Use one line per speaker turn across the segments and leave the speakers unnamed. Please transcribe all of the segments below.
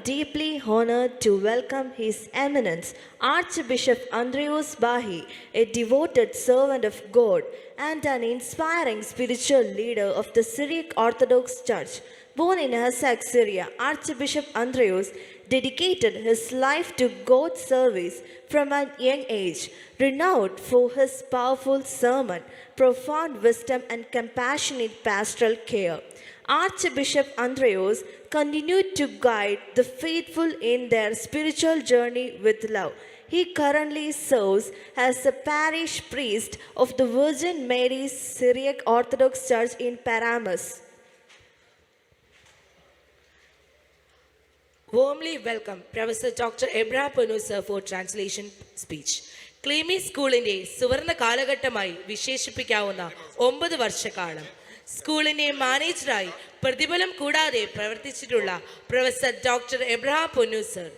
deeply honored to welcome His Eminence Archbishop Andreas Bahi, a devoted servant of God and an inspiring spiritual leader of the Syriac Orthodox Church. Born in Hassak, Syria, Archbishop Andreas dedicated his life to God's service from a young age, renowned for his powerful sermon, profound wisdom, and compassionate pastoral care. Archbishop Andreas continued to guide the faithful in their spiritual journey with love. He currently serves as the parish priest of the Virgin Mary's Syriac Orthodox Church in Paramus.
Warmly welcome Professor Dr. Abraham Ponu sir for translation speech. ക്ലീമി സ്കൂളിൻ്റെ സുവർണ കാലഘട്ടമായി വിശേഷിപ്പിക്കാവുന്ന 9 വർഷക്കാലം സ്കൂളിനെ മാനേജറായി പ്രതിഫലം കൂടാതെ പ്രവർത്തിച്ചിട്ടുള്ള professor doctor Abraham പൊന്നു sir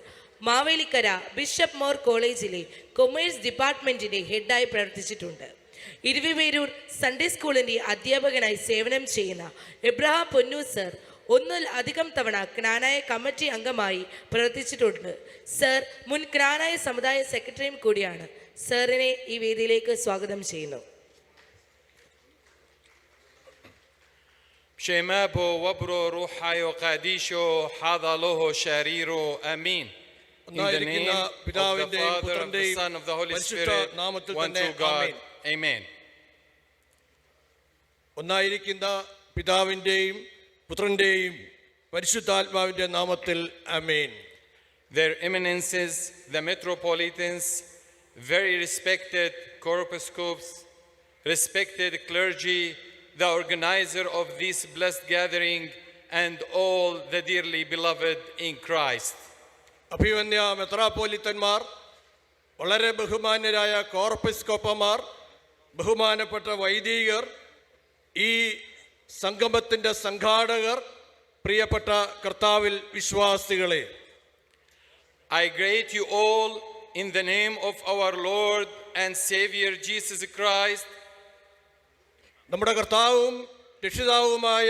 Mavelikkara bishop more കോളേജിലെ commerce ഡിപ്പാർട്ട്മെൻറ്റിൻ്റെ ഹെഡായി പ്രവർത്തിച്ചിട്ടുണ്ട്. Iruviperoor Sunday സ്കൂളിൻ്റെ അധ്യാപകനായി സേവനം ചെയ്യുന്ന എബ്രഹാം പൊന്നു സർ ഒന്നിലധികം തവണ ക്നാനായ കമ്മിറ്റി അംഗമായി പ്രവർത്തിച്ചിട്ടുണ്ട്. സർ മുൻ ക്നാനായ സമുദായ സെക്രട്ടറിയും കൂടിയാണ്. സാറിനെ ഈ വേദിയിലേക്ക് സ്വാഗതം ചെയ്യുന്നു.
شمابو وبرو روحايو قاديشو حاضلوه شاريرو آمين. In the name of the Father, of the Son, of the Holy Spirit, one true God. Amen.
ഒന്നായിരിക്കുന്ന പിതാവിൻ്റെയും പുത്രൻ്റെയും പരിശുദ്ധാത്മാവിൻ്റെ നാമത്തിൽ ആമേൻ.
Their eminences, the metropolitans, very respected corpuscopes, respected clergy, the organizer of this blessed gathering, and all the dearly beloved in Christ.
അഭിവന്യ മെത്രാപ്പോലിത്തന്മാർ, വളരെ ബഹുമാന്യരായ കോർപ്പിസ്കോപ്പമാർ, ബഹുമാനപ്പെട്ട വൈദികർ, ഈ സംഗമത്തിൻ്റെ സംഘാടകർ, പ്രിയപ്പെട്ട കർത്താവിൽ വിശ്വാസികളെ,
I greet you all in the name of our Lord and Savior Jesus Christ.
നമ്മുടെ കർത്താവും രക്ഷിതാവുമായ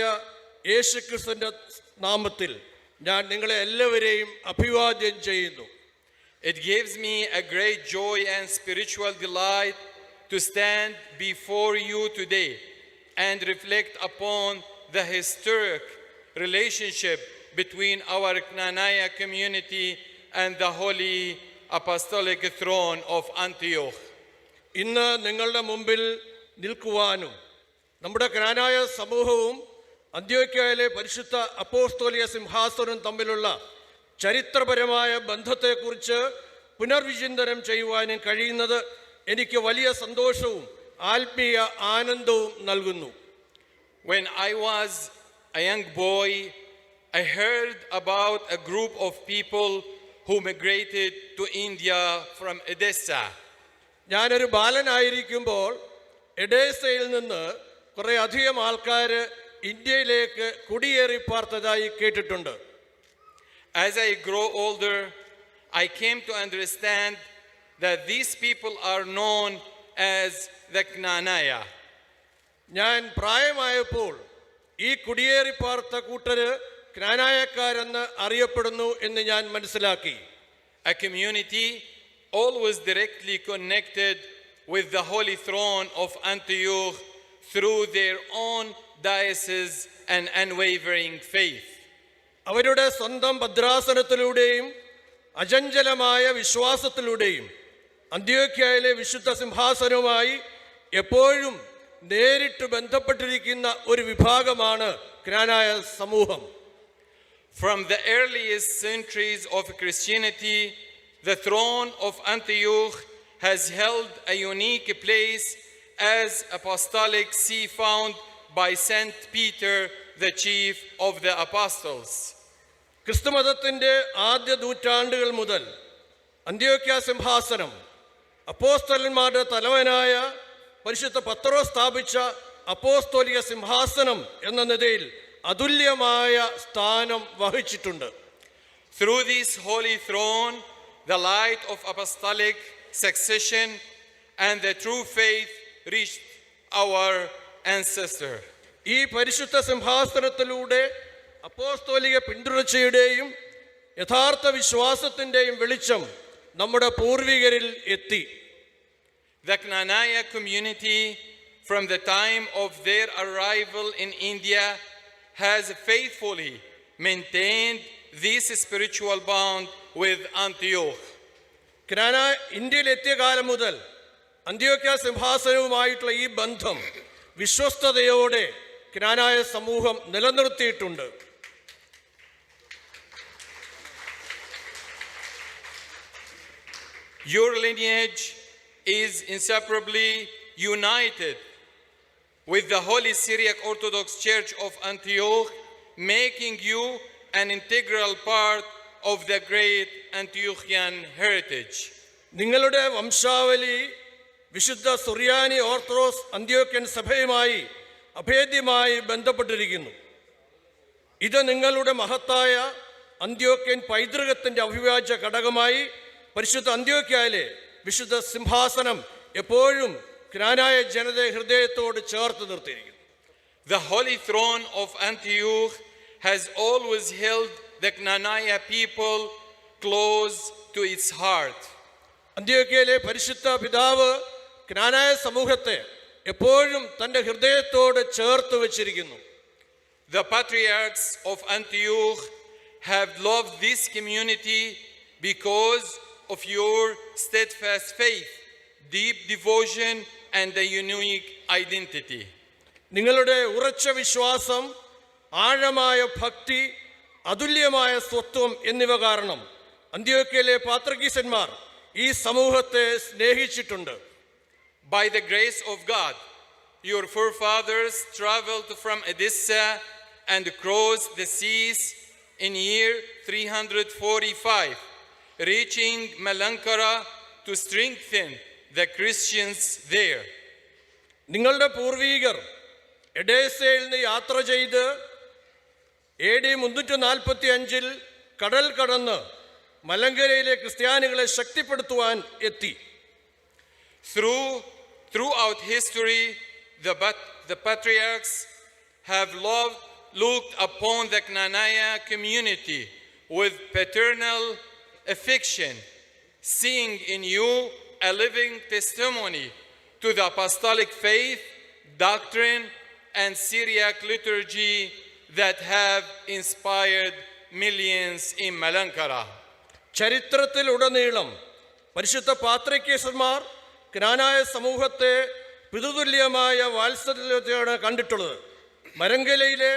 യേശുക്രിസ്തുവിൻ്റെ നാമത്തിൽ ഞാൻ നിങ്ങളെ എല്ലാവരെയും അഭിവാദ്യം ചെയ്യുന്നു.
It gives me a great joy and spiritual delight to stand before you today and reflect upon the historic relationship between our Knanaya community and the Holy Apostolic Throne of Antioch.
ഇന്ന് നിങ്ങളുടെ മുമ്പിൽ നിൽക്കുവാനും നമ്മുടെ ക്നാനായ സമൂഹവും അന്ത്യോക്യയിലെ പരിശുദ്ധ അപ്പോസ്തോലിക സിംഹാസനവും തമ്മിലുള്ള ചരിത്രപരമായ ബന്ധത്തെക്കുറിച്ച് പുനർവിചിന്തനം ചെയ്യുവാനും കഴിയുന്നത് എനിക്ക് വലിയ സന്തോഷവും ആത്മീയ ആനന്ദവും നൽകുന്നു.
When I was a young boy, I heard about a group of people who migrated to India from Edessa.
ഞാനൊരു ബാലനായിരിക്കുമ്പോൾ എഡേസയിൽ നിന്ന് കുറേ അധികം ആൾക്കാർ ഇന്ത്യയിലേക്ക് കുടിയേറി പാർത്തതായി കേട്ടിട്ടുണ്ട്.
As I grow older, I came to understand that these people are known as the Knanaya.
ഞാൻ പ്രായമായപ്പോൾ ഈ കുടിയേറി പാർത്ത കൂട്ടര് ക്നാനായക്കാരെന്ന് അറിയപ്പെടുന്നു എന്ന് ഞാൻ മനസ്സിലാക്കി.
A community always directly connected with the Holy Throne of Antioch through their own diocese and unwavering faith.
അവരുടെ സ്വന്തം ഭദ്രാസനത്തിലൂടെയും അചഞ്ചലമായ വിശ്വാസത്തിലൂടെയും അന്ത്യോക്യയിലെ വിശുദ്ധ സിംഹാസനവുമായി എപ്പോഴും നേരിട്ട് ബന്ധപ്പെട്ടിരിക്കുന്ന ഒരു വിഭാഗമാണ് ക്നാനായ സമൂഹം.
From the earliest centuries of Christianity, the throne of Antioch has held a unique place as apostolic see found by Saint Peter, the chief of the apostles.
ക്രിസ്തുമതത്തിൻ്റെ ആദ്യ നൂറ്റാണ്ടുകൾ മുതൽ അന്ത്യോക്യ സിംഹാസനം അപ്പോസ്തലന്മാരുടെ തലവനായ പരിശുദ്ധ പത്രോസ് സ്ഥാപിച്ച അപ്പോസ്തോലിക സിംഹാസനം എന്ന നിലയിൽ അതുല്യമായ സ്ഥാനം വഹിച്ചിട്ടുണ്ട്.
Through this holy throne, the light of apostolic succession and the true faith reached our ancestor. ഈ
പരിശുദ്ധ സിംഹാസനത്തിലൂടെ അപ്പോസ്തോലിക പിന്തുടർച്ചയുടെയും യഥാർത്ഥ വിശ്വാസത്തിൻ്റെയും വെളിച്ചം നമ്മുടെ പൂർവികരിൽ എത്തി.
The Knanaya community, from the time of their arrival in India, has faithfully maintained this spiritual bond with Antioch.
Knanaya ഇന്ത്യയിലെത്തിയ കാലം മുതൽ അന്ത്യോക്യ സിംഹാസനവുമായിട്ടുള്ള ഈ ബന്ധം വിശ്വസ്തയോടെ ക്നാനായ സമൂഹം നിലനിർത്തിയിട്ടുണ്ട്.
Your lineage is inseparably united with the Holy Syriac Orthodox Church of Antioch, making you an integral part of the great Antiochian heritage.
നിങ്ങളുടെ വംശാവലി വിശുദ്ധ സുറിയാനി orthodox അന്ത്യോക്യൻ സഭയുമായി അഭേദ്യമായി ബന്ധപ്പെട്ടിരിക്കുന്നു. ഇത് നിങ്ങളുടെ മഹത്തായ അന്ത്യോക്യൻ പൈതൃകത്തിൻ്റെ അവിഭാജ്യ ഘടകമായി പരിശുദ്ധ അന്ത്യോക്യയിലെ വിശുദ്ധ സിംഹാസനം എപ്പോഴും ക്നാനായ ജനതയെ ഹൃദയത്തോട് ചേർത്ത് നിർത്തിയിരിക്കുന്നു.
The Holy Throne of Antioch has always held the Knanaya people close to its heart.
അന്ത്യോക്യയിലെ പരിശുദ്ധ പിതാവ് ക്നാനായ സമൂഹത്തെ എപ്പോഴും തൻ്റെ ഹൃദയത്തോട് ചേർത്ത് വച്ചിരിക്കുന്നു.
The patriarchs of Antioch have loved this community because of your steadfast faith, deep devotion, and a unique identity.
നിങ്ങളുടെ ഉറച്ച വിശ്വാസം, ആഴമായ ഭക്തി, അതുല്യമായ സ്വത്വം എന്നിവ കാരണം അന്ത്യോക്യയിലെ പാത്രികീസന്മാർ ഈ സമൂഹത്തെ സ്നേഹിച്ചിട്ടുണ്ട്.
By the grace of God, your forefathers traveled from Edessa and crossed the seas in year 345, reaching Malankara to strengthen the Christians there.
നിങ്ങളുടെ പൂർവീകർ എഡേസയിൽ നിന്ന് യാത്ര ചെയ്ത് AD 345 കടൽ കടന്ന് മലങ്കരയിലെ ക്രിസ്ത്യാനികളെ ശക്തിപ്പെടുത്തുവാൻ എത്തി.
Throughout history, the patriarchs have looked upon the Knanaya community with paternal affection, seeing in you a living testimony to the apostolic faith, doctrine, and Syriac liturgy that have inspired millions in Malankara.
ചരിത്രത്തിലുടനീളം പരിശുദ്ധ പാത്രികേസന്മാർ ക്നാനായ സമൂഹത്തെ പിതൃതുല്യമായ വാത്സല്യത്തോടെ കണ്ടിട്ടുള്ളത്. മലങ്കരയിലെ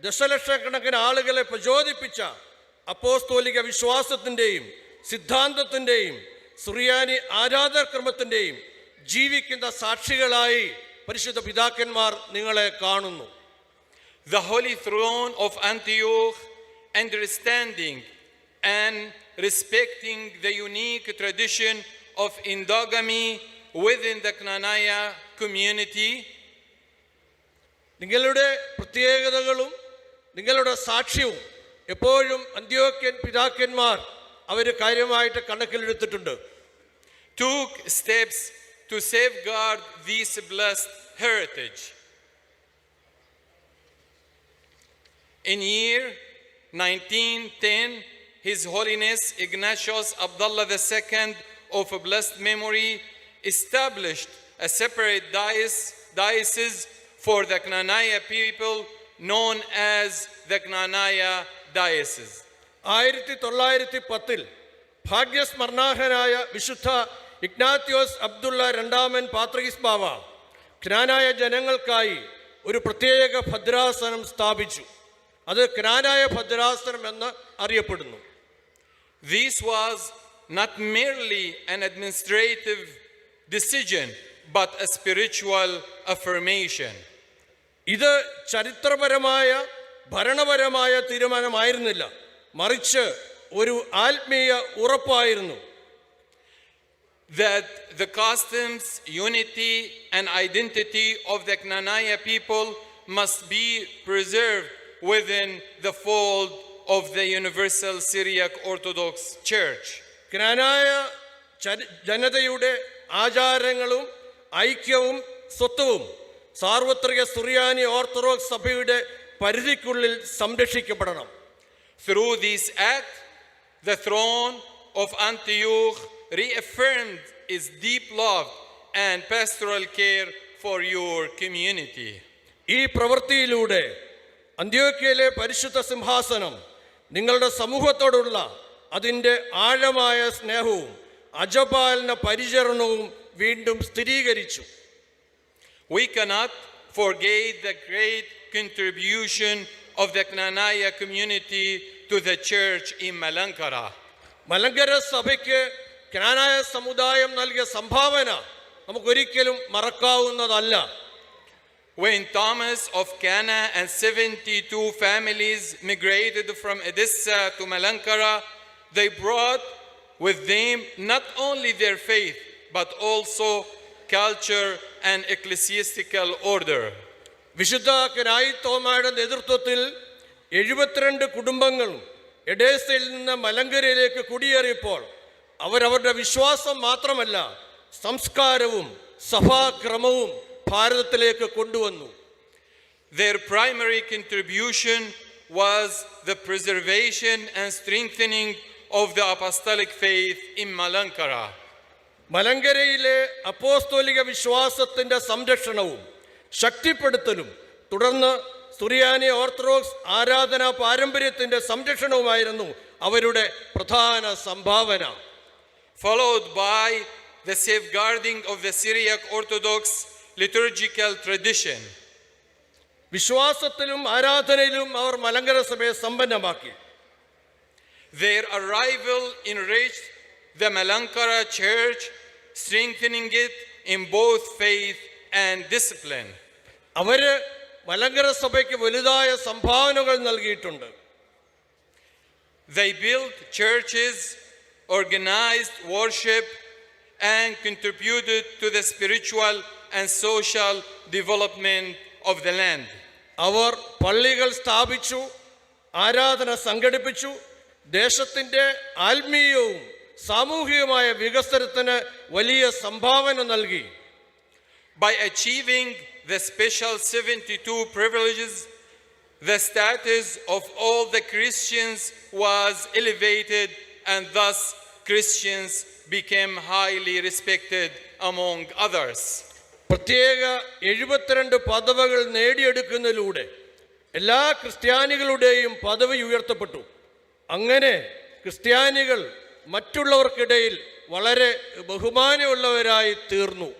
ദശലക്ഷക്കണക്കിന് ആളുകളെ പ്രചോദിപ്പിച്ച അപ്പോസ്തോലിക വിശ്വാസത്തിൻ്റെയും സിദ്ധാന്തത്തിൻ്റെയും സുറിയാനി ആരാധനക്രമത്തിൻ്റെയും ജീവിക്കുന്ന സാക്ഷികളായി പരിശുദ്ധ പിതാക്കന്മാർ നിങ്ങളെ കാണുന്നു.
The Holy Throne of Antioch, understanding and respecting the unique tradition of endogamy within the Knanaya community,
നിങ്ങളുടെ പ്രത്യേകതകളും നിങ്ങളുടെ സാക്ഷ്യവും എപ്പോഴും അന്ത്യോക്യൻ പിതാക്കന്മാർ അവർ കാര്യമായിട്ട് കണക്കിലെടുത്തിട്ടുണ്ട്.
took steps to safeguard this blessed heritage. In year 1910, His Holiness Ignatius Abdullah II of blessed memory established a separate diocese for the Knanaya people known as the Knanaya Diocese.
1910 ഭാഗ്യസ്മരണാർഹനായ വിശുദ്ധ ഇഗ്നാത്യോസ് അബ്ദുള്ള രണ്ടാമൻ പാത്രികീസ് ബാവ ക്നാനായ ജനങ്ങൾക്കായി ഒരു പ്രത്യേക ഭദ്രാസനം സ്ഥാപിച്ചു. അത് ക്നാനായ ഭദ്രാസനം എന്ന് അറിയപ്പെടുന്നു.
This was not merely an administrative decision, but a spiritual affirmation.
ഇത് ചരിത്രപരമായ ഭരണപരമായ തീരുമാനമായിരുന്നില്ല, മറിച്ച് ഒരു ആത്മീയ ഉറപ്പായിരുന്നു.
That the customs, unity, and identity of the Knanaya people must be preserved within the fold of the Universal Syriac Orthodox Church.
Knanaya ജനതയുടെ ആചാരങ്ങളും ഐക്യവും സ്വത്വവും സാർവത്രിക സുറിയാനി ഓർത്തഡോക്സ് സഭയുടെ പരിധിക്കുള്ളിൽ സംരക്ഷിക്കപ്പെടണം.
Through this act, the throne of Antioch reaffirmed its deep love and pastoral care for your community.
ഈ പ്രവൃത്തിയിലൂടെ അന്ത്യോക്യയിലെ പരിശുദ്ധ സിംഹാസനം നിങ്ങളുടെ സമൂഹത്തോടുള്ള അതിൻ്റെ ആഴമായ സ്നേഹവും അജപാലന പരിചരണവും വീണ്ടും സ്ഥിരീകരിച്ചു.
We cannot forget the great contribution of the Knanaya community to the church in Malankara.
Malankara സഭയ്ക്ക് ക്നാനായ സമുദായം നൽകിയ സംഭാവന നമുക്കൊരിക്കലും മറക്കാവുന്നതല്ല.
When Thomas of Cana and 72 families migrated from Edessa to Malankara, they brought with them not only their faith but also culture and ecclesiastical order.
വിശുദ്ധ canoe തോമയുടെ നേതൃത്വത്തിൽ 72 കുടുംബങ്ങളും എഡേസയിൽ നിന്ന് മലങ്കരയിലേക്ക് കുടിയേറിയപ്പോൾ അവരവരുടെ വിശ്വാസം മാത്രമല്ല സംസ്കാരവും സഭാക്രമവും ഭാരതത്തിലേക്ക് കൊണ്ടുവന്നു.
Their primary contribution was the preservation and strengthening of the apostolic faith in Malankara.
മലങ്കരയിലെ അപ്പോസ്തോലിക വിശ്വാസത്തിന്റെ സംരക്ഷണവും ശക്തിപ്പെടുത്തലും തുടർന്ന് സുറിയാനി ഓർത്തഡോക്സ് ആരാധനാ പാരമ്പര്യത്തിന്റെ സംരക്ഷണവുമായിരുന്നു അവരുടെ പ്രധാന സംഭാവന.
Followed by the safeguarding of the Syriac Orthodox liturgical tradition.
വിശ്വാസത്തിലും ആരാധനയിലും അവർ മലങ്കര സഭയെ സമ്പന്നമാക്കി.
Their arrival enriched the Malankara church, strengthening it in both faith and discipline.
അവര് മലങ്കര സഭയ്ക്ക് വലുതായ സംഭാവനകൾ നൽകിയിട്ടുണ്ട്.
They built churches, organized worship, and contributed to the spiritual and social development of the land.
അവർ പള്ളികൾ സ്ഥാപിച്ചു, ആരാധന സംഘടിപ്പിച്ചു, ദേശത്തിന്റെ ആത്മീയവും സാമൂഹികമായ വികസനത്തിന് വലിയ സംഭാവന നൽകി.
By achieving the special 72 privileges, the status of all the Christians was elevated, and thus Christians became highly respected among others.
പ്രത്യേക 72 പദവികൾ നേടിയെടുക്കുന്നതിലൂടെ എല്ലാ ക്രിസ്ത്യാനികളുടെയും പദവി ഉയർത്തപ്പെട്ടു. അങ്ങനെ ക്രിസ്ത്യാനികൾ മറ്റുള്ളവർക്കിടയിൽ വളരെ ബഹുമാനമുള്ളവരായി തീർന്നു.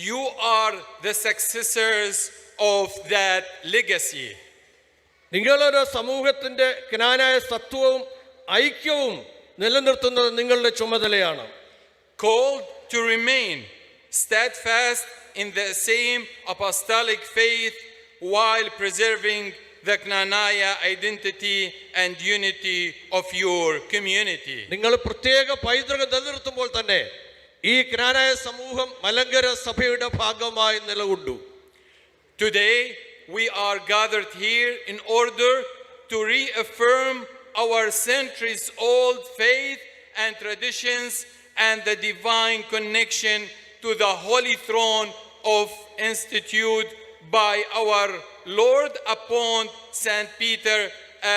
You are the successors of that legacy.
നിങ്ങളൊരു സമൂഹത്തിന്റെ ക്നാനായ സത്വവും ഐക്യവും നിലനിർത്തുന്നത് നിങ്ങളുടെ ചുമതലയാണ്.
Called to remain steadfast in the same apostolic faith while preserving the Knanaya identity and unity of your community.
നിങ്ങൾ പ്രത്യേക പൈതൃകം നിലനിർത്തുമ്പോൾ തന്നെ ഈ ക്നാനായ സമൂഹം മലങ്കര സഭയുടെ ഭാഗമായി നിലകൊണ്ടു.
Today we are gathered here in order to reaffirm our centuries-old faith and traditions and the divine connection to the holy throne of instituted by our Lord upon Saint Peter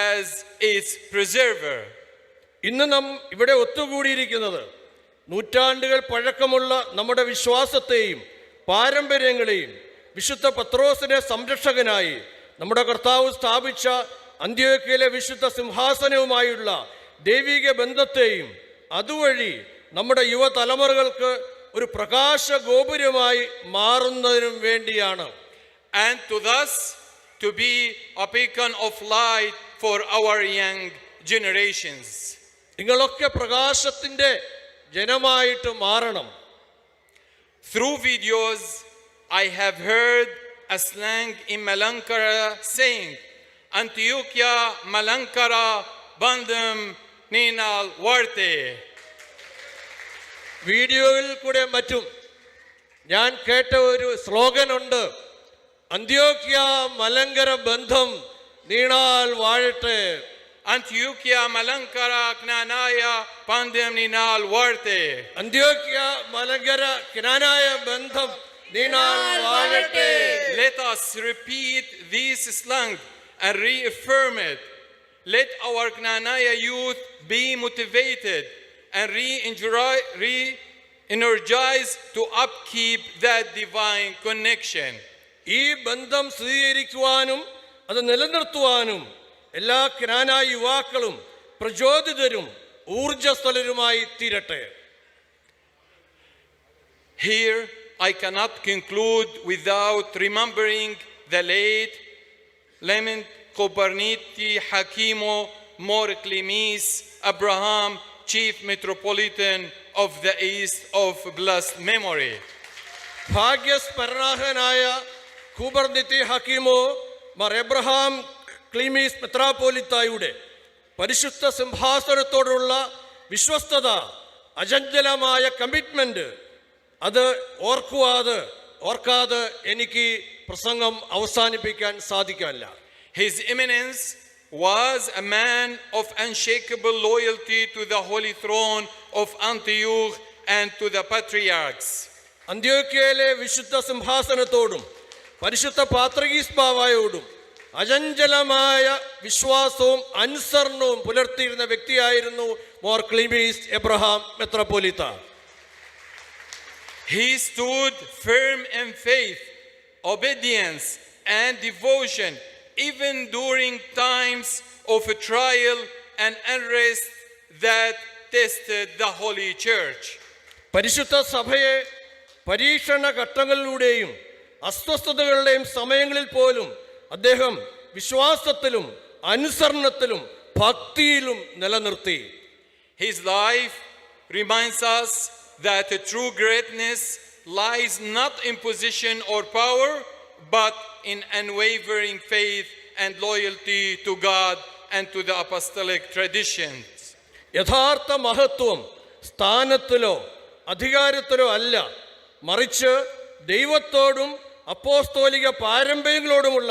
as its preserver.
ഇന്ന് നാം ഇവിടെ ഒത്തുകൂടിയിരിക്കുന്നത് നൂറ്റാണ്ടുകൾ പഴക്കമുള്ള നമ്മുടെ വിശ്വാസത്തെയും പാരമ്പര്യങ്ങളെയും വിശുദ്ധ പത്രോസിനെ സംരക്ഷകനായി നമ്മുടെ കർത്താവ് സ്ഥാപിച്ച അന്ത്യോക്യയിലെ വിശുദ്ധ സിംഹാസനവുമായുള്ള ദൈവിക ബന്ധത്തെയും അതുവഴി നമ്മുടെ യുവതലമുറകൾക്ക് ഒരു പ്രകാശ ഗോപുരമായി മാറുന്നതിനും വേണ്ടിയാണ്.
And to thus to be a beacon of light for our young generations.
നിങ്ങളൊക്കെ പ്രകാശത്തിന്റെ ജനമായിട്ട് മാറണം.
Through videos, I have heard a slang in Malankara saying, Antioquia Malankara Bandam Ninal Warte.
വീഡിയോയിൽ കൂടെ മറ്റും ഞാൻ കേട്ട ഒരു സ്ലോഗൻ ഉണ്ട്, അന്ത്യോക്യ മലങ്കര ബന്ധം നീണാൽ വാഴട്ടെ.
Antioquia Malankara Knanaya Pandam Ninal Warte.
അന്ത്യോക്യ Malankara Knanaya ബന്ധം നീണാൽ വാഴട്ടെ.
Let us repeat this slang and reaffirm it. let our Knanaya youth be motivated and re-energized to upkeep that divine connection.
ഈ ബന്ധം സ്ഥിരീകരിക്കുവാനും അത് നിലനിർത്തുവാനും എല്ലാ ക്നാനായ യുവാക്കളും പ്രചോദിതരും ഊർജ്ജസ്വലരുമായി തീരട്ടെ.
Here, I cannot conclude without remembering the late Clement Kobarniti Hakimo Mor Clemis Abraham, Chief Metropolitan of the East of blessed memory.
ഭാഗ്യസ്മരണാർഹനായ കൂബർനിത്തി ഹക്കീമോ Mar Abraham Clemis മെത്രാപ്പോലിത്തായുടെ പരിശുദ്ധ സിംഹാസനത്തോടുള്ള വിശ്വസ്തത, അചഞ്ചലമായ കമ്മിറ്റ്മെന്റ്, അത് ഓർക്കാതെ എനിക്ക് പ്രസംഗം അവസാനിപ്പിക്കാൻ സാധിക്കില്ല.
His Eminence was a man of unshakable loyalty to the Holy Throne of Antioch and to the patriarchs.
അന്ത്യോക്യയിലെ വിശുദ്ധ സിംഹാസനത്തോടും പരിശുദ്ധ പാത്രികീസ് ബാവായോടും അചഞ്ചലമായ വിശ്വാസവും അനുസരണവും പുലർത്തിയിരുന്ന വ്യക്തിയായിരുന്നു മോർ ക്ലീമീസ് എബ്രഹാം മെത്രാപ്പോലിത്ത.
He stood firm in faith, obedience, and devotion, even during times of trial and unrest that tested the Holy Church.
പരിശുദ്ധ സഭയെ പരീക്ഷണ ഘട്ടങ്ങളിലൂടെയും അസ്വസ്ഥതകളുടെയും സമയങ്ങളിൽ പോലും അദ്ദേഹം വിശ്വാസത്തിലും അനുസരണത്തിലും ഭക്തിയിലും നിലനിർത്തി.
His life reminds us that true greatness lies not in position or power, but in unwavering faith and loyalty to God and to the apostolic traditions.
യഥാർത്ഥ മഹത്വം സ്ഥാനത്തിലോ അധികാരത്തിലോ അല്ല, മറിച്ച് ദൈവത്തോടും അപ്പോസ്തോലിക പാരമ്പര്യങ്ങളോടുമുള്ള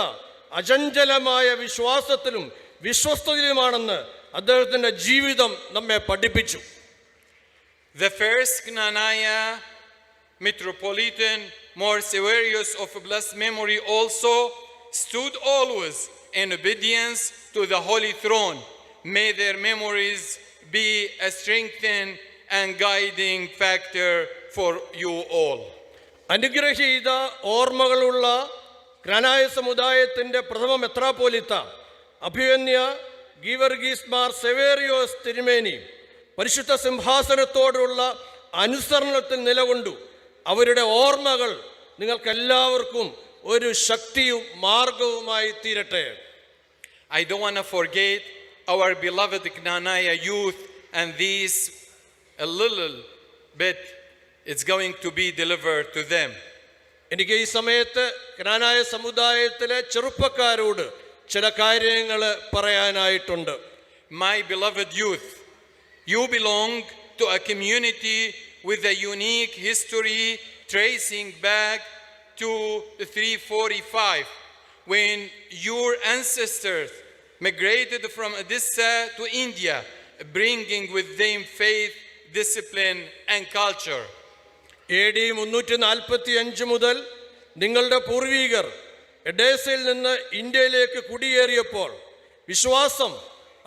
അചഞ്ചലമായ വിശ്വാസത്തിലും വിശ്വസ്തതയിലുമാണെന്ന് അദ്ദേഹത്തിൻ്റെ ജീവിതം നമ്മെ പഠിപ്പിച്ചു.
The first Knanaya Metropolitan, Mor Severius of blessed memory, also stood always in obedience to the Holy Throne. May their memories be a strengthening and guiding factor for you all.
അനുഗ്രഹീത ഓർമ്മകളുള്ള ക്നാനായ സമുദായത്തിൻ്റെ പ്രഥമ മെത്രാപ്പോലിത്ത അഭിമന്യ ഗീവർഗീസ് മാർ സെവേറിയോസ് തിരുമേനി പരിശുദ്ധ സിംഹാസനത്തോടുള്ള അനുസരണത്തിൽ നിലകൊണ്ടു. അവരുടെ ഓർമ്മകൾ നിങ്ങൾക്കെല്ലാവർക്കും ഒരു ശക്തിയും മാർഗവുമായി തീരട്ടെ.
I don't want to forget our beloved Knanaya youth, and these a little bit it's going to be delivered to them.
എനിക്ക് ഈ സമയത്ത് ക്നാനായ സമുദായത്തിലെ ചെറുപ്പക്കാരോട് ചില കാര്യങ്ങൾ പറയാനായിട്ടുണ്ട്.
My beloved youth, you belong to a community with a unique history tracing back to 345, when your ancestors migrated from Odessa to India, bringing with them faith, discipline, and culture.
AD 345 മുതൽ നിങ്ങളുടെ പൂർവികർ എഡേസയിൽ നിന്ന് ഇന്ത്യയിലേക്ക് കുടിയേറിയപ്പോൾ വിശ്വാസം,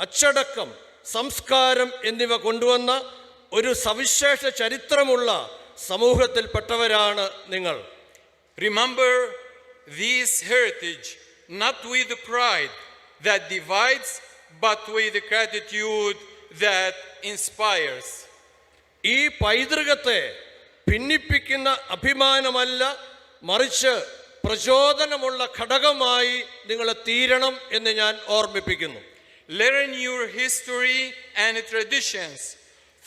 അച്ചടക്കം, സംസ്കാരം എന്നിവ കൊണ്ടുവന്ന ഒരു സവിശേഷ ചരിത്രമുള്ള സമൂഹത്തിൽപ്പെട്ടവരാണ് നിങ്ങൾ.
Remember this heritage not with pride that divides, but with gratitude that inspires.
ഈ പൈതൃകത്തെ ഭിന്നിപ്പിക്കുന്ന അഭിമാനമല്ല, മറിച്ച് പ്രചോദനമുള്ള ഘടകമായി നിങ്ങൾ തീരണം എന്ന് ഞാൻ ഓർമ്മിപ്പിക്കുന്നു.
Learn your history and traditions.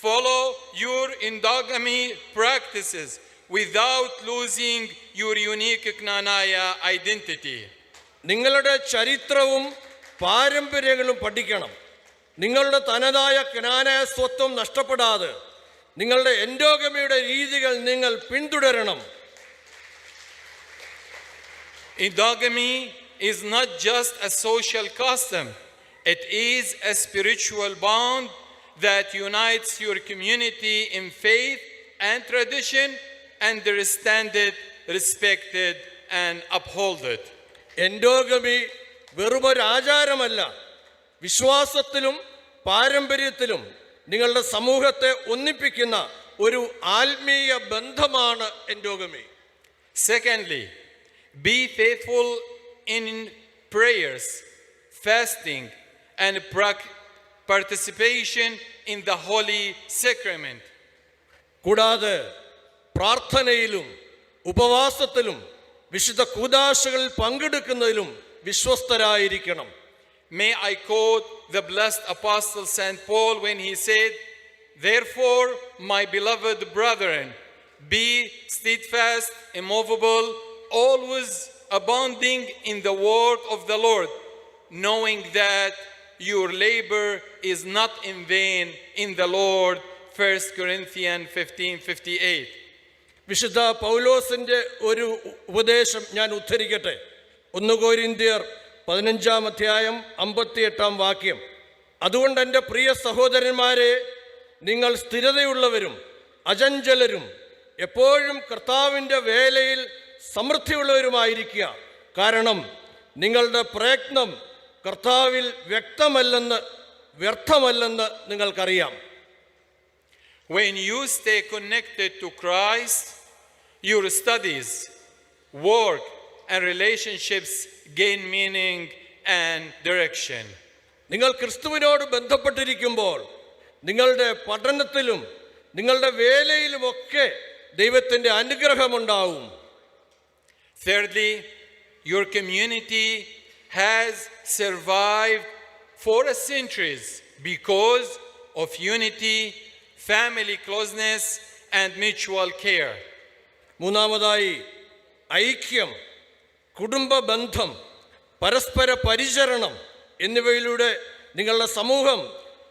Follow your endogamy practices without losing your unique Knanaya identity.
നിങ്ങളുടെ ചരിത്രവും പാരമ്പര്യങ്ങളും പഠിക്കണം. നിങ്ങളുടെ തനതായ ക്നാനായ സ്വത്വം നഷ്ടപ്പെടാതെ നിങ്ങളുടെ എൻഡോഗമിയുടെ രീതികൾ നിങ്ങൾ പിന്തുടരണം.
Endogamy is not just a social custom, it is a spiritual bond that unites your community in faith and tradition. Understand it, respect it, and uphold it.
Endogamy വെറുമൊരു ആചാരമല്ല, വിശ്വാസത്തിലും പാരമ്പര്യത്തിലും നിങ്ങളുടെ സമൂഹത്തെ ഒന്നിപ്പിക്കുന്ന ഒരു ആത്മീയ ബന്ധമാണ് endogamy.
Secondly, be faithful in prayers, fasting, and participation in the Holy Sacrament.
കൂടാതെ പ്രാർത്ഥനയിലും ഉപവാസത്തിലും വിശുദ്ധ കൂദാശകളിൽ പങ്കെടുക്കുന്നതിലും വിശ്വസ്തരായിരിക്കണം.
May I quote the blessed apostle St. Paul when he said, "Therefore, my beloved brethren, be steadfast, immovable, always abounding in the word of the Lord, knowing that your labor is not in vain in the Lord." 1 Corinthians 15:58.
വിശുദ്ധ പൗലോസിന്റെ ഒരു ഉപദേശം ഞാൻ ഉദ്ധരിക്കട്ടെ. 1 കൊരിന്ത്യർ 15-ാം അധ്യായം 58-ാം വാക്യം. അതുകൊണ്ട് എൻ്റെ പ്രിയ സഹോദരന്മാരെ, നിങ്ങൾ സ്ഥിരതയുള്ളവരും അചഞ്ചലരും എപ്പോഴും കർത്താവിൻ്റെ വേലയിൽ സമൃദ്ധിയുള്ളവരുമായിരിക്കുക. കാരണം നിങ്ങളുടെ പ്രയത്നം കർത്താവിൽ വ്യർത്ഥമല്ലെന്ന് നിങ്ങൾക്കറിയാം.
When you stay connected to Christ, your studies, work, and relationships gain meaning and direction.
നിങ്ങൾ ക്രിസ്തുവിനോട് ബന്ധപ്പെട്ടിരിക്കുമ്പോൾ നിങ്ങളുടെ പഠനത്തിലും നിങ്ങളുടെ വേലയിലുമൊക്കെ ദൈവത്തിൻ്റെ അനുഗ്രഹമുണ്ടാവും.
Thirdly, your community has survived for centuries because of unity, family closeness, and mutual care.
മൂന്നാമതായി ഐക്യം, കുടുംബ ബന്ധം, പരസ്പര പരിചരണം എന്നിവയിലൂടെ നിങ്ങളുടെ സമൂഹം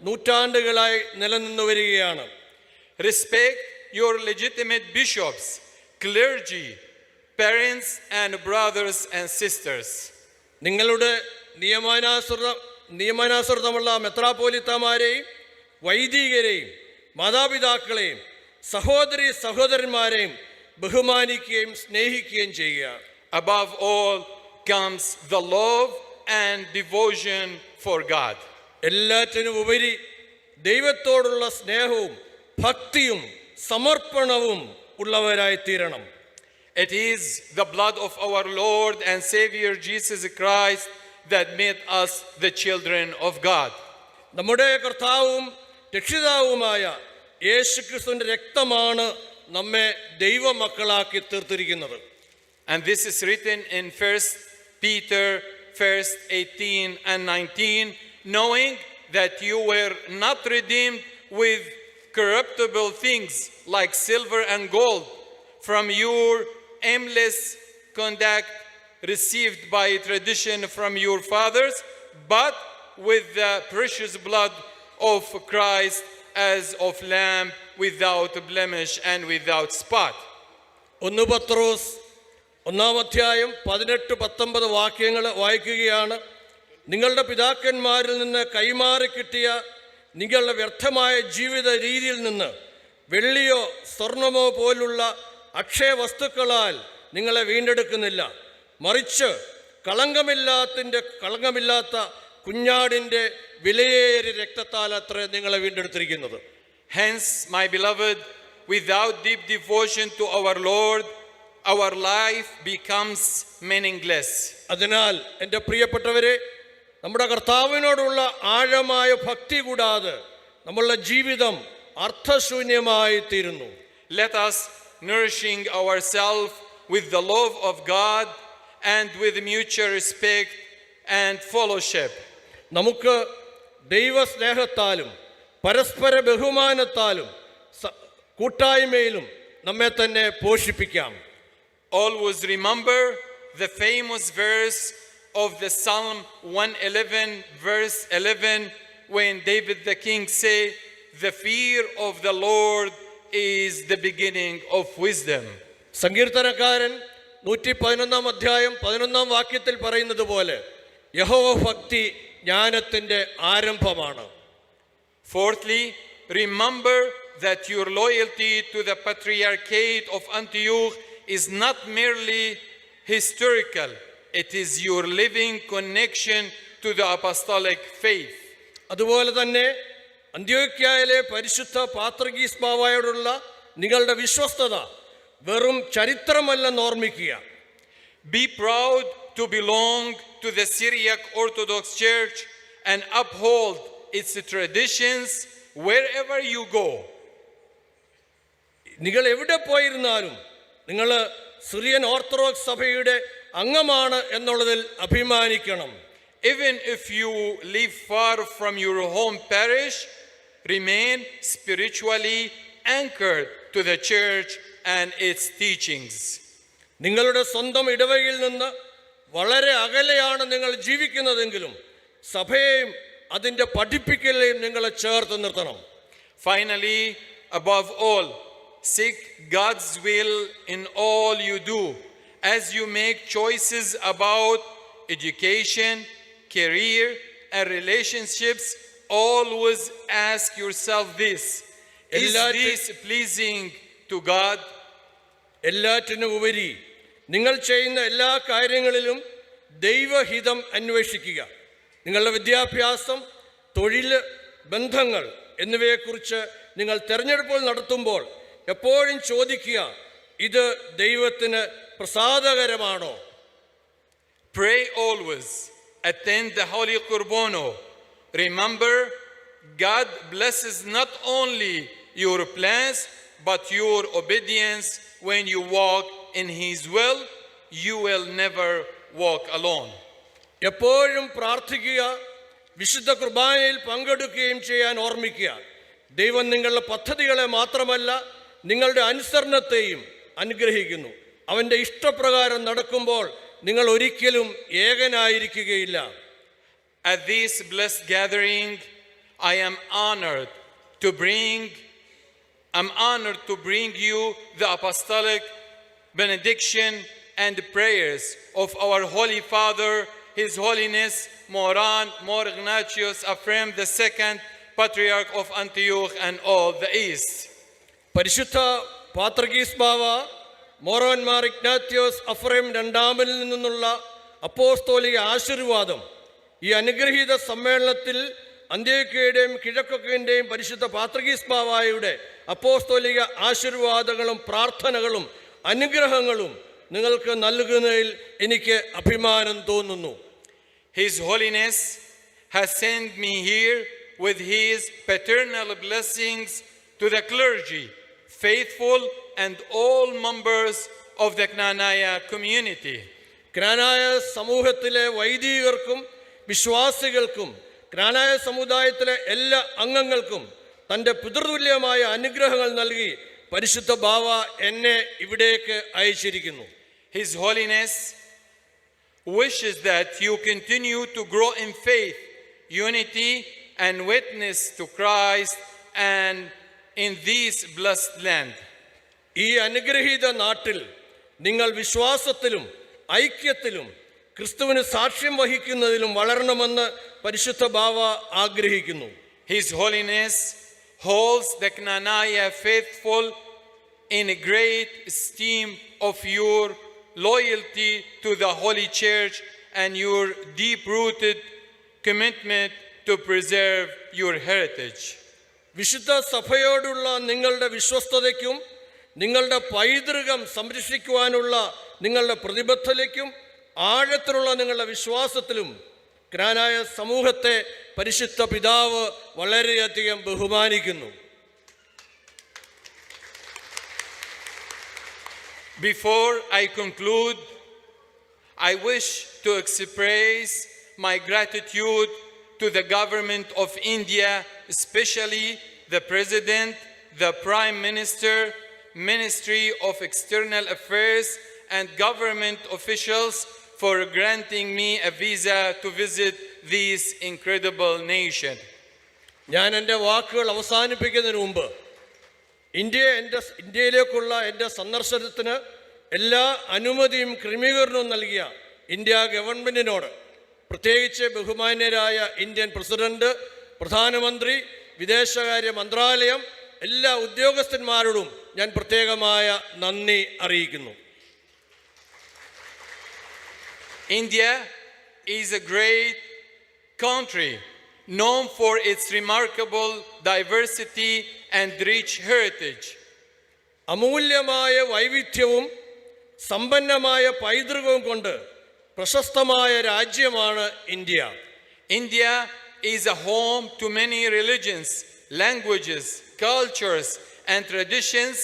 നൂറ്റാണ്ടുകളായി നിലനിന്നു വരികയാണ്.
Respect your legitimate bishops, clergy, parents, and brothers and sisters.
നിങ്ങളുടെ നിയമാനുസൃതമുള്ള മെത്രാപ്പോലിത്തമാരെയും വൈദികരെയും മാതാപിതാക്കളെയും സഹോദരന്മാരെയും ബഹുമാനിക്കുകയും സ്നേഹിക്കുകയും ചെയ്യുക.
Above all comes the love and devotion for God.
എല്ലാറ്റിനും ഉപരി ദൈവത്തോടുള്ള സ്നേഹവും ഭക്തിയും സമർപ്പണവും ഉള്ളവരായി തീരണം.
It is the blood of our Lord and Savior Jesus Christ that made us the children of God.
നമ്മുടെ കർത്താവും രക്ഷിതാവുമായ യേശുക്രിസ്തുവിന്റെ രക്തമാണ് നമ്മെ ദൈവമക്കളാക്കി തീർത്തിരിക്കുന്നത്.
And this is written in 1 Peter 1:18 and 19, knowing that you were not redeemed with corruptible things like silver and gold from your aimless conduct received by tradition from your fathers, but with the precious blood of Christ as of lamb without blemish and without spot.
1 പത്രോസ് 1-ാം അധ്യായം 18-19 വാക്യങ്ങൾ വായിക്കുകയാണ്. നിങ്ങളുടെ പിതാക്കന്മാരിൽ നിന്ന് കൈമാറി കിട്ടിയ നിങ്ങളുടെ വ്യർത്ഥമായ ജീവിത രീതിയിൽ നിന്ന് വെള്ളിയോ സ്വർണമോ പോലുള്ള അക്ഷയ വസ്തുക്കളാൽ നിങ്ങളെ വീണ്ടെടുക്കുന്നില്ല, മറിച്ച് കളങ്കമില്ലാത്ത കുഞ്ഞാടിൻ്റെ വിലയേറിയ രക്തത്താൽ അത്രേ നിങ്ങളെ വീണ്ടെടുത്തിരിക്കുന്നത്.
Hence, my beloved, without deep devotion to our Lord, our life becomes meaningless.
അതിനാൽ എൻ്റെ പ്രിയപ്പെട്ടവരെ, നമ്മുടെ കർത്താവിനോടുള്ള ആഴമായ ഭക്തി കൂടാതെ നമ്മളുടെ ജീവിതം അർത്ഥശൂന്യമായി തീരുന്നു.
Let us nourishing ourselves with the love of God and with mutual respect and fellowship.
നമുക്ക് ദൈവസ്നേഹത്താലും പരസ്പര ബഹുമാനത്താലും കൂട്ടായ്മയിലും നമ്മെ തന്നെ പോഷിപ്പിക്കാം.
Always remember the famous verse of the Psalm 111 verse 11 when David the king say, "The fear of the Lord is the beginning of wisdom."
സങ്കീർത്തനക്കാരൻ 111-ാം അധ്യായം 11-ാം വാക്യത്തിൽ പറയുന്നത് പോലെ യഹോവ ഭക്തി ജ്ഞാനത്തിന്റെ ആരംഭമാണ്.
Fourthly, remember that your loyalty to the Patriarchate of Antioch is not merely historical. It is your living connection to the apostolic faith.
അതുപോലെ തന്നെ അന്ത്യോക്യയിലെ പരിശുദ്ധ പാത്രികീസ് ബാവയോടുള്ള നിങ്ങളുടെ വിശ്വസ്തത വെറും ചരിത്രമല്ലെന്ന് ഓർമ്മിക്കുക.
Be proud to belong to the Syriac Orthodox Church and uphold its traditions wherever you go.
നിങ്ങൾ എവിടെ പോയിരുന്നാലും നിങ്ങൾ സിറിയൻ ഓർത്തഡോക്സ് സഭയുടെ അംഗമാണ് എന്നുള്ളതിൽ അഭിമാനിക്കണം.
Even if you live far from your home parish, remain spiritually anchored to the church and its teachings.
നിങ്ങളുടെ സ്വന്തം ഇടവകയിൽ നിന്ന് വളരെ അകലെയാണ് നിങ്ങൾ ജീവിക്കുന്നതെങ്കിലും സഭയെയും അതിൻ്റെ പഠിപ്പിക്കലെയും നിങ്ങളെ ചേർത്ത് നിർത്തണം.
Finally, above all, seek God's will in all you do. As you make choices about education, career, and relationships, always ask yourself this: is this pleasing to God?
എല്ലാറ്റിനും ഉപരി നിങ്ങൾ ചെയ്യുന്ന എല്ലാ കാര്യങ്ങളിലും ദൈവഹിതം അന്വേഷിക്കുക. നിങ്ങളുടെ വിദ്യാഭ്യാസം, തൊഴിൽ, ബന്ധങ്ങൾ എന്നിവയെക്കുറിച്ച് നിങ്ങൾ തിരഞ്ഞെടുപ്പുകൾ നടത്തുമ്പോൾ എപ്പോഴും ചോദിക്കുക, ഇത് ദൈവത്തിന് പ്രസാദകരമാണോ?
Pray always. Attend the Holy Qurbono. Remember, God blesses not only your plans, but your obedience. When you walk in His will, you will never walk alone.
എപ്പോഴും പ്രാർത്ഥിക്കുക, വിശുദ്ധ കുർബാനയിൽ പങ്കെടുക്കുകയും ചെയ്യാൻ ഓർമ്മിക്കുക. ദൈവം നിങ്ങളുടെ പദ്ധതികളെ മാത്രമല്ല നിങ്ങളുടെ അനുസരണത്തെയും അനുഗ്രഹിക്കുന്നു. അവൻ്റെ ഇഷ്ടപ്രകാരം നടക്കുമ്പോൾ നിങ്ങൾ ഒരിക്കലും ഏകനായിരിക്കുകയില്ല.
At this blessed gathering, I am honored to bring you the apostolic benediction and prayers of our Holy Father, His Holiness Moran Mor Ignatius Ephraim II, Patriarch of Antioch and all the East.
പരിശുദ്ധ പാത്രികീസ് ബാവ Moran Mar Ignatios Aphrem രണ്ടാമനിൽ നിന്നുള്ള അപ്പോസ്തോലിക ആശീർവാദം ഈ അനുഗ്രഹീത സമ്മേളനത്തിൽ അന്ത്യോക്യയുടെയും കിഴക്കൊക്കെൻ്റെയും പരിശുദ്ധ പാത്രികീസ് ബാവായുടെ അപ്പോസ്തോലിക ആശീർവാദങ്ങളും പ്രാർത്ഥനകളും അനുഗ്രഹങ്ങളും നിങ്ങൾക്ക് നൽകുന്നതിൽ എനിക്ക് അഭിമാനം തോന്നുന്നു.
His Holiness has sent me here with his paternal blessings to the clergy, faithful and all members of the Knanaya community.
Knanaya സമൂഹത്തിലെ വൈദികർക്കും വിശ്വാസികൾക്കും ക്നാനായ സമുദായത്തിലെ എല്ലാ അംഗങ്ങൾക്കും തൻ്റെ പിതൃതുല്യമായ അനുഗ്രഹങ്ങൾ നൽകി പരിശുദ്ധ ബാവ എന്നെ ഇവിടേക്ക് അയച്ചിരിക്കുന്നു.
His Holiness wishes that you continue to grow in faith, unity and witness to Christ and in this blessed land.
ഈ അനുഗ്രഹീത നാട്ടിൽ നിങ്ങൾ വിശ്വാസത്തിലും ഐക്യത്തിലും ക്രിസ്തുവിന് സാക്ഷ്യം വഹിക്കുന്നതിലും വളരണമെന്ന് പരിശുദ്ധ ബാവ ആഗ്രഹിക്കുന്നു.
His Holiness holds the Knanaya faithful in great esteem of your loyalty to the Holy Church and your deep-rooted commitment to preserve your heritage.
വിശുദ്ധ സഭയോടുള്ള നിങ്ങളുടെ വിശ്വസ്തതയ്ക്കും നിങ്ങളുടെ പൈതൃകം സംരക്ഷിക്കുവാനുള്ള നിങ്ങളുടെ പ്രതിബദ്ധതയ്ക്കും ആഴത്തിലുള്ള നിങ്ങളുടെ വിശ്വാസത്തിലും ക്നാനായ സമൂഹത്തെ പരിശുദ്ധ പിതാവ് വളരെയധികം ബഹുമാനിക്കുന്നു.
Before I conclude, I wish to express my gratitude to the government of India, especially the President, the Prime Minister, Ministry of External Affairs, and government officials for granting me a visa to visit this incredible nation.
ഞാൻ എൻ്റെ വാക്കുകൾ അവസാനിപ്പിക്കുന്നതിന് മുമ്പ് ഇന്ത്യയിലേക്കുള്ള എൻ്റെ സന്ദർശനത്തിന് എല്ലാ അനുമതിയും ക്രമീകരണവും നൽകിയ ഇന്ത്യ ഗവൺമെൻറ്റിനോട്, പ്രത്യേകിച്ച് ബഹുമാന്യരായ ഇന്ത്യൻ പ്രസിഡന്റ്, പ്രധാനമന്ത്രി, വിദേശകാര്യ മന്ത്രാലയം, എല്ലാ ഉദ്യോഗസ്ഥന്മാരോടും ഞാൻ പ്രത്യേകമായ നന്ദി അറിയിക്കുന്നു.
India is a great country known for its remarkable diversity and rich heritage.
അമൂല്യമായ വൈവിധ്യവും സമ്പന്നമായ പൈതൃകവും കൊണ്ട് പ്രശസ്തമായ രാജ്യമാണ് India.
India is a home to many religions, languages, cultures, and traditions,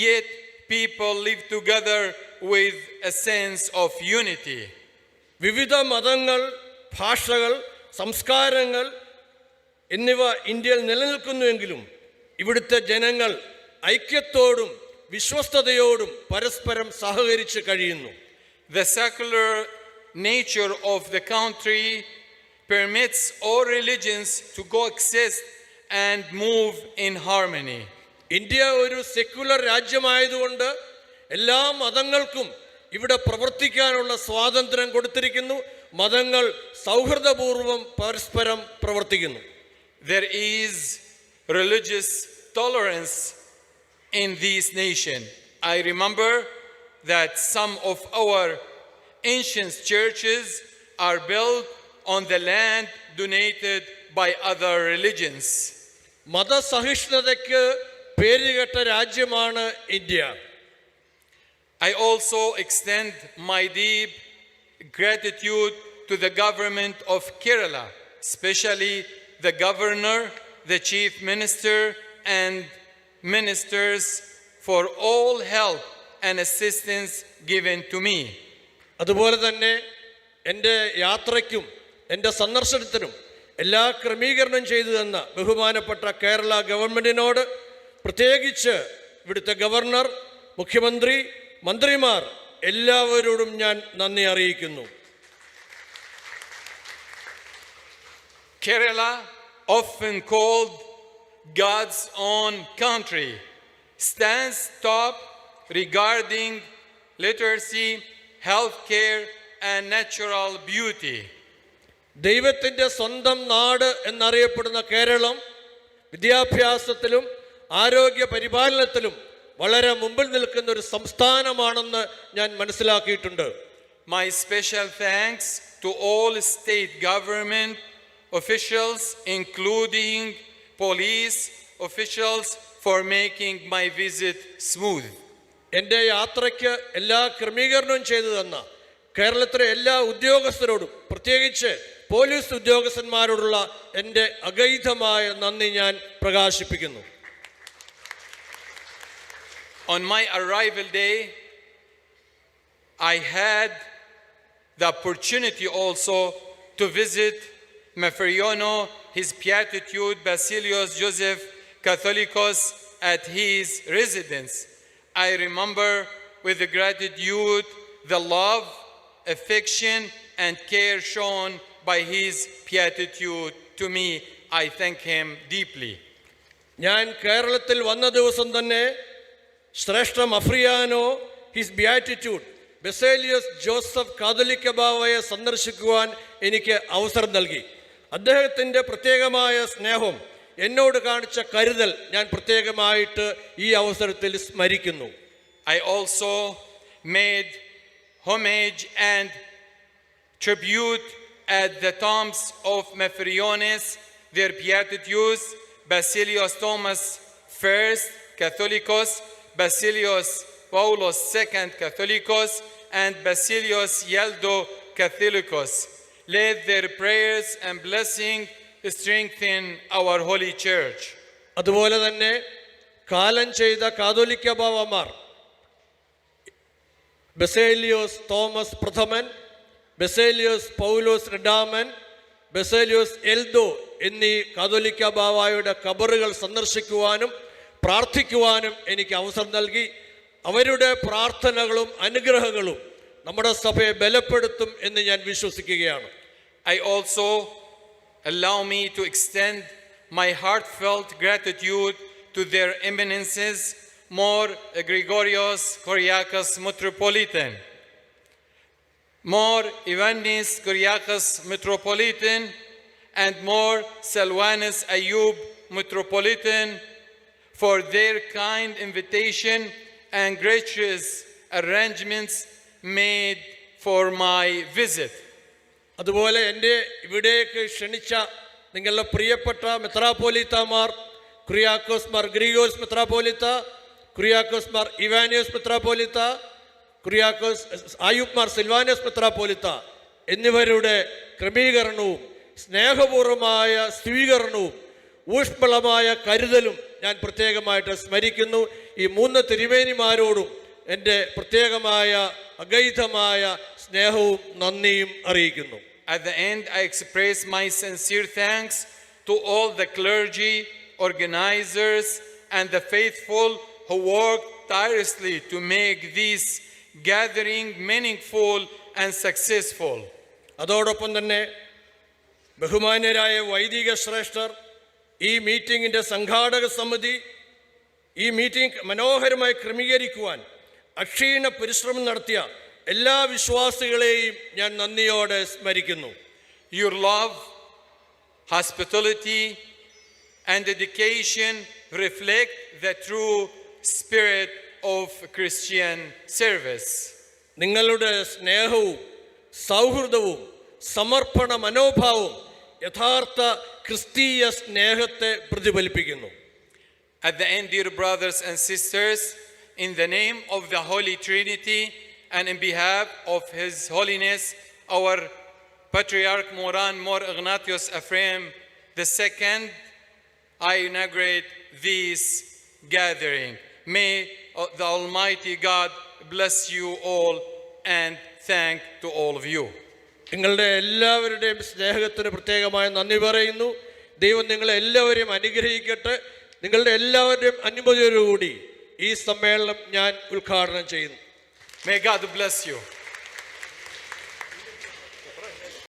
yet people live together with a sense of unity.
വിവിധ മതങ്ങൾ, ഭാഷകൾ, സംസ്കാരങ്ങൾ എന്നിവ ഇന്ത്യയിൽ നിലനിൽക്കുന്നുവെങ്കിലും ഇവിടുത്തെ ജനങ്ങൾ ഐക്യത്തോടും വിശ്വസ്തയോടും പരസ്പരം സഹകരിച്ച് കഴിയുന്നു.
The secular nature of the country permits all religions to coexist and move in harmony.
India ഒരു സെക്യുലർ രാജ്യമായതുകൊണ്ട് എല്ലാ മതങ്ങൾക്കും ഇവിടെ പ്രവർത്തിക്കാനുള്ള സ്വാതന്ത്ര്യം കൊടുത്തിരിക്കുന്നു. മതങ്ങൾ സൗഹൃദപൂർവ്വം പരസ്പരം പ്രവർത്തിക്കുന്നു.
There is religious tolerance in this nation. I remember that some of our ancient churches are built on the land donated by other religions.
മതസഹിഷ്ണുതയ്ക്ക് പേരുകെട്ട രാജ്യമാണ് India.
I also extend my deep gratitude to the government of Kerala, especially the governor, the chief minister, and ministers for all help and assistance given to me.
അതുപോലെ തന്നെ എൻ്റെ യാത്രയ്ക്കും എൻ്റെ സന്ദർശനത്തിനും എല്ലാ ക്രമീകരണം ചെയ്തു തന്ന ബഹുമാനപ്പെട്ട കേരള ഗവൺമെൻറ്റിനോട്, പ്രത്യേകിച്ച് ഇവിടുത്തെ ഗവർണർ, മുഖ്യമന്ത്രി, മന്ത്രിമാർ എല്ലാവരോടും ഞാൻ നന്ദി അറിയിക്കുന്നു.
Kerala, often called God's own country, stands top regarding literacy, healthcare, and natural beauty.
ദൈവത്തിൻ്റെ സ്വന്തം നാട് എന്നറിയപ്പെടുന്ന കേരളം വിദ്യാഭ്യാസത്തിലും ആരോഗ്യ പരിപാലനത്തിലും വളരെ മുമ്പിൽ നിൽക്കുന്ന ഒരു സംസ്ഥാനമാണെന്ന് ഞാൻ മനസ്സിലാക്കിയിട്ടുണ്ട്.
My special thanks to all state government officials, including police officials, for making my visit smooth.
എൻ്റെ യാത്രയ്ക്ക് എല്ലാ ക്രമീകരണവും ചെയ്തു തന്ന കേരളത്തിലെ എല്ലാ ഉദ്യോഗസ്ഥരോടും, പ്രത്യേകിച്ച് പോലീസ് ഉദ്യോഗസ്ഥന്മാരോടുള്ള എൻ്റെ അഗൈധമായ നന്ദി ഞാൻ പ്രകാശിപ്പിക്കുന്നു.
On my arrival day, I had the opportunity also to visit Mafriono, His Beatitude Basilios Joseph Catholicos, at his residence. I remember with gratitude the love, affection, and care shown by his beatitude to me. I thank him deeply.
ഞാൻ കേരളത്തിൽ വന്ന ദിവസം തന്നെ ശ്രേഷ്ഠ മഫ്രിയാനോ his beatitude Baselios Joseph കാതോലിക്ക ബാവയെ സന്ദർശിക്കുവാൻ എനിക്ക് അവസരം നൽകി. അദ്ദേഹത്തിൻ്റെ പ്രത്യേകമായ സ്നേഹം, എന്നോട് കാണിച്ച കരുതൽ ഞാൻ പ്രത്യേകമായിട്ട് ഈ അവസരത്തിൽ സ്മരിക്കുന്നു.
I also made homage and tribute at the tombs of Mafriones, their beatitudes, Basilios Thomas I Catholicos, Basilios Paulos II Catholicos, and Basilios Yaldo Catholicos. Let their prayers and blessing strengthen our holy church.
അതുപോലെ തന്നെ കാലം ചെയ്ത കാതോലിക്ക ബാവമാർ Baselios Thomas പ്രഥമൻ, ബെസേലിയോസ് പൗലോസ് രണ്ടാമൻ, ബെസേലിയോസ് എൽദോ എന്നീ കാതോലിക്ക ബാവായുടെ ഖബറുകൾ സന്ദർശിക്കുവാനും പ്രാർത്ഥിക്കുവാനും എനിക്ക് അവസരം നൽകി. അവരുടെ പ്രാർത്ഥനകളും അനുഗ്രഹങ്ങളും നമ്മുടെ സഭയെ ബലപ്പെടുത്തും എന്ന് ഞാൻ വിശ്വസിക്കുകയാണ്.
I also allow me to extend my heartfelt gratitude to their eminences, More Gregorios Kyriakos Metropolitan, More Ioannis Kyriakos Metropolitan, and More Salwanis Ayub Metropolitan, for their kind invitation and gracious arrangements made for my visit.
അതുപോലെ എൻ്റെ ഇവിടേക്ക് ക്ഷണിച്ച നിങ്ങളുടെ പ്രിയപ്പെട്ട മെത്രാപ്പോലീത്താമാർ, കുര്യാക്കോസ് മാർ ഗ്രിഗോസ് മെത്രാപ്പോലീത്ത, കുര്യാക്കോസ് മാർ ഇവാനിയോസ് മെത്രാപ്പോലീത്ത, കുര്യാക്കോസ് ആയൂബ് മാർ സിൽവാനോസ് മെത്രാപ്പോലീത്ത എന്നിവരുടെ ക്രമീകരണവും സ്നേഹപൂർവമായ സ്വീകരണവും ഊഷ്മളമായ കരുതലും ഞാൻ പ്രത്യേകമായിട്ട് സ്മരിക്കുന്നു. ഈ 3 തിരുമേനിമാരോടും എൻ്റെ പ്രത്യേകമായ അഗൈതമായ സ്നേഹവും നന്ദിയും അറിയിക്കുന്നു.
At the end, I express my sincere thanks to all the clergy, organizers, and the faithful who worked tirelessly to make this gathering meaningful and successful.
അതോടൊപ്പം തന്നെ ബഹുമാന്യരായ വൈദിക ശ്രേഷ്ഠർ, ഈ മീറ്റിംഗിൻ്റെ സംഘാടക സമിതി, ഈ മീറ്റിംഗ് മനോഹരമായി ക്രമീകരിക്കുവാൻ അക്ഷീണ പരിശ്രമം നടത്തിയ എല്ലാ വിശ്വാസികളെയും ഞാൻ നന്ദിയോടെ സ്മരിക്കുന്നു.
Your love, hospitality, and dedication reflect the true spirit of Christian service.
നിങ്ങളുടെ സ്നേഹവും സൗഹൃദവും സമർപ്പണ മനോഭാവവും യഥാർത്ഥ ക്രിസ്തീയ സ്നേഹത്തെ പ്രതിഫലിപ്പിക്കുന്നു.
At the end, dear brothers and sisters, in the name of the Holy Trinity and in behalf of His Holiness, our Patriarch Moran Mor Ignatius Ephraim II, I inaugurate this gathering. May the Almighty God bless you all and thank to all of you.
നിങ്ങളുടെ എല്ലാവരുടെയും സ്നേഹത്തിന് പ്രത്യേകമായ നന്ദി പറയുന്നു. ദൈവം നിങ്ങളെ എല്ലാവരെയും അനുഗ്രഹിക്കട്ടെ. നിങ്ങളുടെ എല്ലാവരുടെയും അനുമതിയോടുകൂടി ഈ സമ്മേളനം ഞാൻ ഉദ്ഘാടനം ചെയ്യുന്നു.
May God bless you.